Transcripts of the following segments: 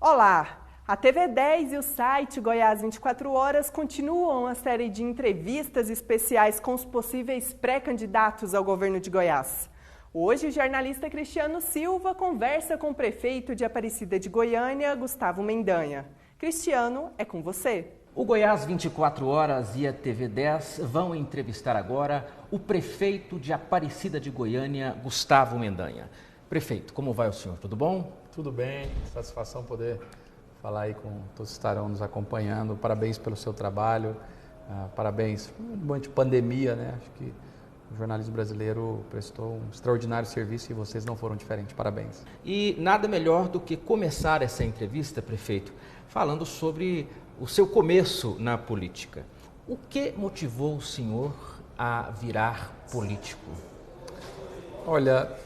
Olá! A TV 10 e o site Goiás 24 Horas continuam a série de entrevistas especiais com os possíveis pré-candidatos ao governo de Goiás. Hoje, o jornalista Cristiano Silva conversa com o prefeito de Aparecida de Goiânia, Gustavo Mendanha. Cristiano, é com você. O Goiás 24 Horas e a TV 10 vão entrevistar agora o prefeito de Aparecida de Goiânia, Gustavo Mendanha. Prefeito, como vai o senhor? Tudo bom? Tudo bem, satisfação poder falar aí com todos que estarão nos acompanhando. Parabéns pelo seu trabalho, parabéns durante a pandemia, né? Acho que o jornalismo brasileiro prestou um extraordinário serviço e vocês não foram diferentes. Parabéns. E nada melhor do que começar essa entrevista, prefeito, falando sobre o seu começo na política. O que motivou o senhor a virar político? Olha,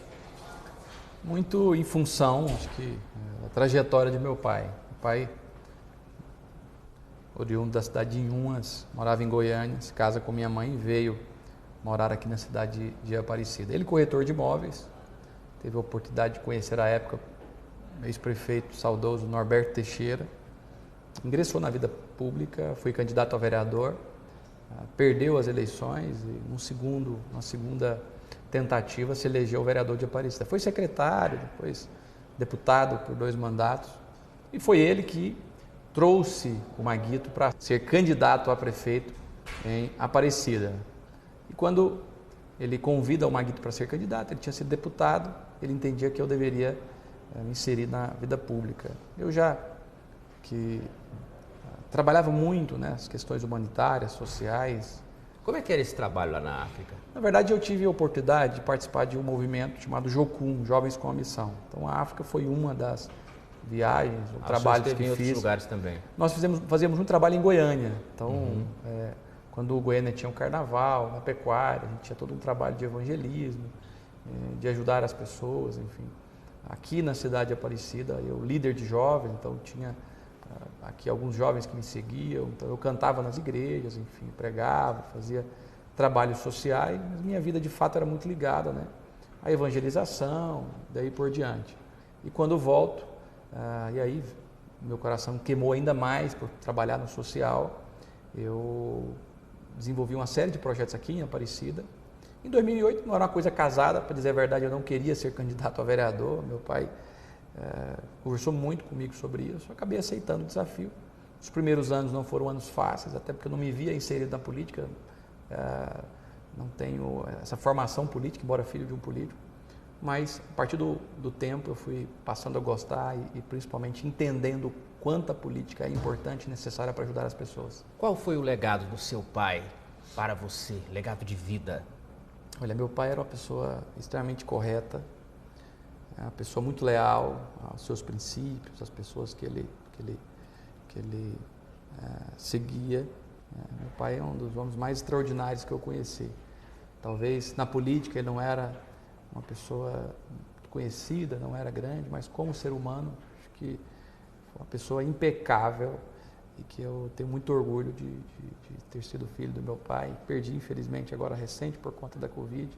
muito em função, acho que, da trajetória de meu pai. Meu pai, oriundo da cidade de Inhumas, morava em Goiânia, se casa com minha mãe e veio morar aqui na cidade de Aparecida. Ele, corretor de imóveis, teve a oportunidade de conhecer à época o ex-prefeito saudoso Norberto Teixeira. Ingressou na vida pública, foi candidato a vereador, perdeu as eleições e numa segunda tentativa se elegeu vereador de Aparecida. Foi secretário, depois deputado por 2 mandatos e foi ele que trouxe o Maguito para ser candidato a prefeito em Aparecida. E quando ele convida o Maguito para ser candidato, ele tinha sido deputado, ele entendia que eu deveria me inserir na vida pública. Eu já que trabalhava muito nas questões humanitárias, sociais. Como é que era esse trabalho lá na África? Na verdade, eu tive a oportunidade de participar de um movimento chamado Jocum, Jovens com a Missão. Então, a África foi uma das viagens, trabalhos que eu fiz. Em outros lugares também? Nós fazíamos um trabalho em Goiânia. Então, quando o Goiânia tinha um carnaval, na pecuária, a gente tinha todo um trabalho de evangelismo, de ajudar as pessoas, enfim. Aqui na cidade de Aparecida, eu líder de jovens, então tinha aqui alguns jovens que me seguiam, então eu cantava nas igrejas, enfim, pregava, fazia trabalhos sociais, mas minha vida de fato era muito ligada, né, à evangelização, daí por diante. E quando volto, e aí meu coração queimou ainda mais por trabalhar no social, eu desenvolvi uma série de projetos aqui em Aparecida. Em 2008, não era uma coisa casada, para dizer a verdade, eu não queria ser candidato a vereador, meu pai conversou muito comigo sobre isso, eu acabei aceitando o desafio. Os primeiros anos não foram anos fáceis, até porque eu não me via inserido na política, não tenho essa formação política, embora filho de um político, mas a partir do tempo eu fui passando a gostar e principalmente entendendo quanto a política é importante e necessária para ajudar as pessoas. Qual foi o legado do seu pai para você, legado de vida? Olha, meu pai era uma pessoa extremamente correta, uma pessoa muito leal aos seus princípios, às pessoas que ele seguia. Meu pai é um dos homens mais extraordinários que eu conheci. Talvez na política ele não era uma pessoa conhecida, não era grande, mas como ser humano, acho que foi uma pessoa impecável e que eu tenho muito orgulho de ter sido filho do meu pai. Perdi, infelizmente, agora recente por conta da Covid,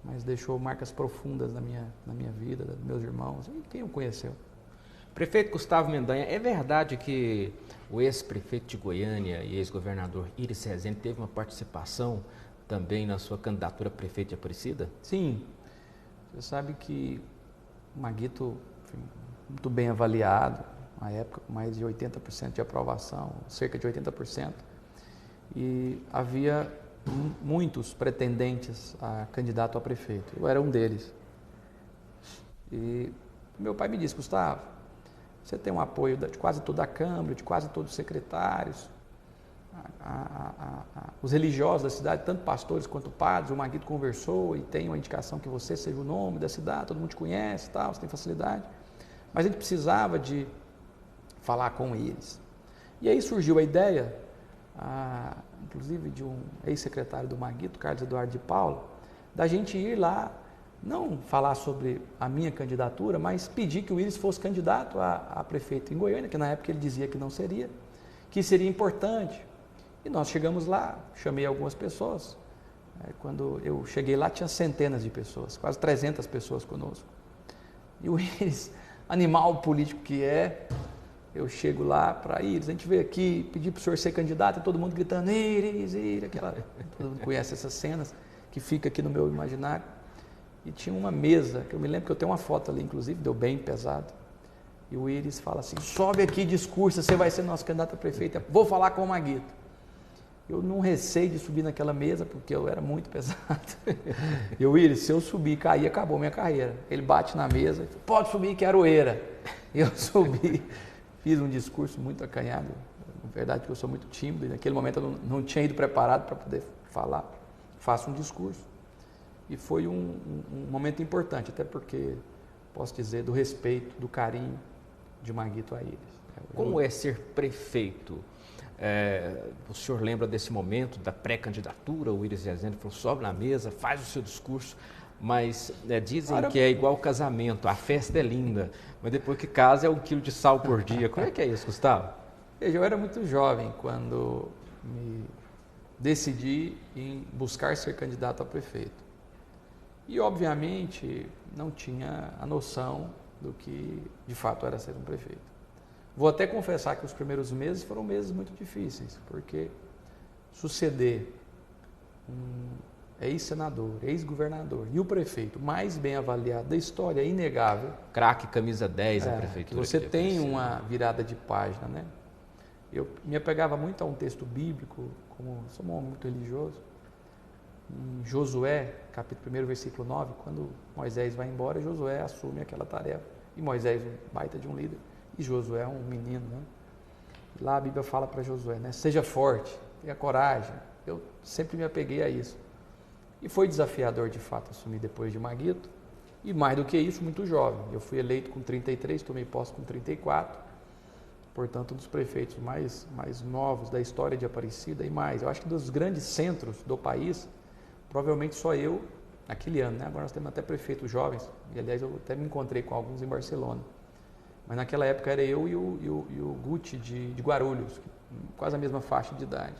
mas deixou marcas profundas na minha vida, dos meus irmãos e quem o conheceu. Prefeito Gustavo Mendanha, é verdade que o ex-prefeito de Goiânia e ex-governador Iris Rezende teve uma participação também na sua candidatura a prefeito de Aparecida? Sim, você sabe que o Maguito foi muito bem avaliado, na época com mais de 80% de aprovação, cerca de 80%, e havia muitos pretendentes a candidato a prefeito. Eu era um deles. E meu pai me disse: Gustavo, você tem um apoio de quase toda a Câmara, de quase todos os secretários, os religiosos da cidade, tanto pastores quanto padres, o Maguito conversou e tem uma indicação que você seja o nome da cidade, todo mundo te conhece, tal, você tem facilidade. Mas a gente precisava de falar com eles. E aí surgiu a ideia, inclusive de um ex-secretário do Maguito, Carlos Eduardo de Paula, da gente ir lá, não falar sobre a minha candidatura, mas pedir que o Iris fosse candidato a prefeito em Goiânia, que na época ele dizia que não seria, que seria importante. E nós chegamos lá, chamei algumas pessoas. Quando eu cheguei lá, tinha centenas de pessoas, quase 300 pessoas conosco. E o Iris, animal político que é, eu chego lá para Íris, a gente veio aqui pedir para o senhor ser candidato, e todo mundo gritando, Íris, Íris, todo mundo conhece essas cenas que fica aqui no meu imaginário. E tinha uma mesa, que eu me lembro que eu tenho uma foto ali, inclusive, deu bem pesado. E o Íris fala assim, sobe aqui, discursa, você vai ser nosso candidato a prefeito, vou falar com o Maguito. Eu não receio de subir naquela mesa, porque eu era muito pesado. E o Íris, se eu subir e cair, acabou minha carreira. Ele bate na mesa, e fala, pode subir que é aroeira. Eu subi, fiz um discurso muito acanhado. Na verdade, porque eu sou muito tímido, e naquele momento eu não tinha ido preparado para poder falar. Faço um discurso. E foi um momento importante, até porque, posso dizer, do respeito, do carinho de Maguito a Íris. Como é ser prefeito? O senhor lembra desse momento da pré-candidatura? O Íris Rezende falou, sobe na mesa, faz o seu discurso, mas dizem que é igual casamento, a festa é linda, mas depois que casa é 1 quilo de sal por dia. Como é que é isso, Gustavo? Veja, eu era muito jovem quando me decidi em buscar ser candidato a prefeito. E, obviamente, não tinha a noção do que, de fato, era ser um prefeito. Vou até confessar que os primeiros meses foram meses muito difíceis, porque suceder um ex-senador, ex-governador e o prefeito mais bem avaliado da história é inegável. Craque, camisa 10 a prefeitura. Que você tem uma virada de página, né? Eu me apegava muito a um texto bíblico, como sou um homem muito religioso, em Josué, capítulo 1, versículo 9, quando Moisés vai embora, Josué assume aquela tarefa. E Moisés, um baita de um líder, e Josué é um menino, né? E lá a Bíblia fala para Josué, né? Seja forte, tenha coragem. Eu sempre me apeguei a isso. E foi desafiador, de fato, assumir depois de Maguito. E mais do que isso, muito jovem. Eu fui eleito com 33, tomei posse com 34. Portanto, um dos prefeitos mais novos da história de Aparecida e mais. Eu acho que dos grandes centros do país, provavelmente só eu, naquele ano, né? Agora nós temos até prefeitos jovens. E, aliás, eu até me encontrei com alguns em Barcelona. Mas naquela época era eu e o Guti de Guarulhos, quase a mesma faixa de idade.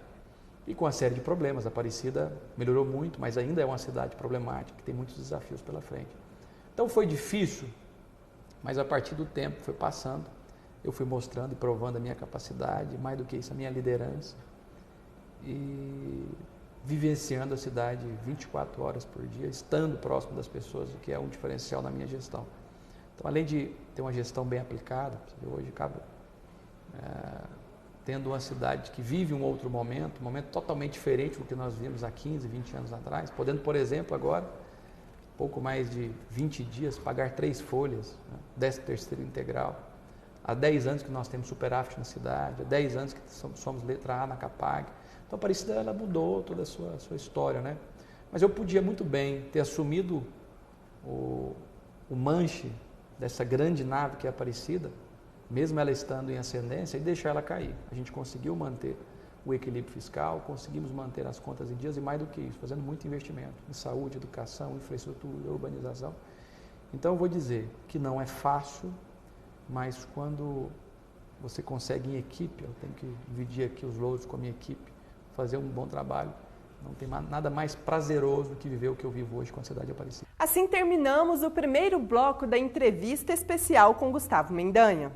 E com uma série de problemas. A Aparecida melhorou muito, mas ainda é uma cidade problemática, que tem muitos desafios pela frente. Então foi difícil, mas a partir do tempo foi passando, eu fui mostrando e provando a minha capacidade, mais do que isso, a minha liderança. E vivenciando a cidade 24 horas por dia, estando próximo das pessoas, o que é um diferencial na minha gestão. Então, além de ter uma gestão bem aplicada, hoje acabo tendo uma cidade que vive um outro momento, um momento totalmente diferente do que nós vimos há 15, 20 anos atrás, podendo, por exemplo, agora, pouco mais de 20 dias, pagar 3 folhas, né, 13º integral. Há 10 anos que nós temos superávit na cidade, há 10 anos que somos letra A na Capag. Então, a Aparecida, ela mudou toda a sua história, né? Mas eu podia muito bem ter assumido o manche dessa grande nave que é a Aparecida, mesmo ela estando em ascendência, e deixar ela cair. A gente conseguiu manter o equilíbrio fiscal, conseguimos manter as contas em dias e mais do que isso, fazendo muito investimento em saúde, educação, infraestrutura, urbanização. Então eu vou dizer que não é fácil, mas quando você consegue em equipe, eu tenho que dividir aqui os louros com a minha equipe, fazer um bom trabalho. Não tem nada mais prazeroso do que viver o que eu vivo hoje com a cidade de Aparecida. Assim terminamos o primeiro bloco da entrevista especial com Gustavo Mendanha.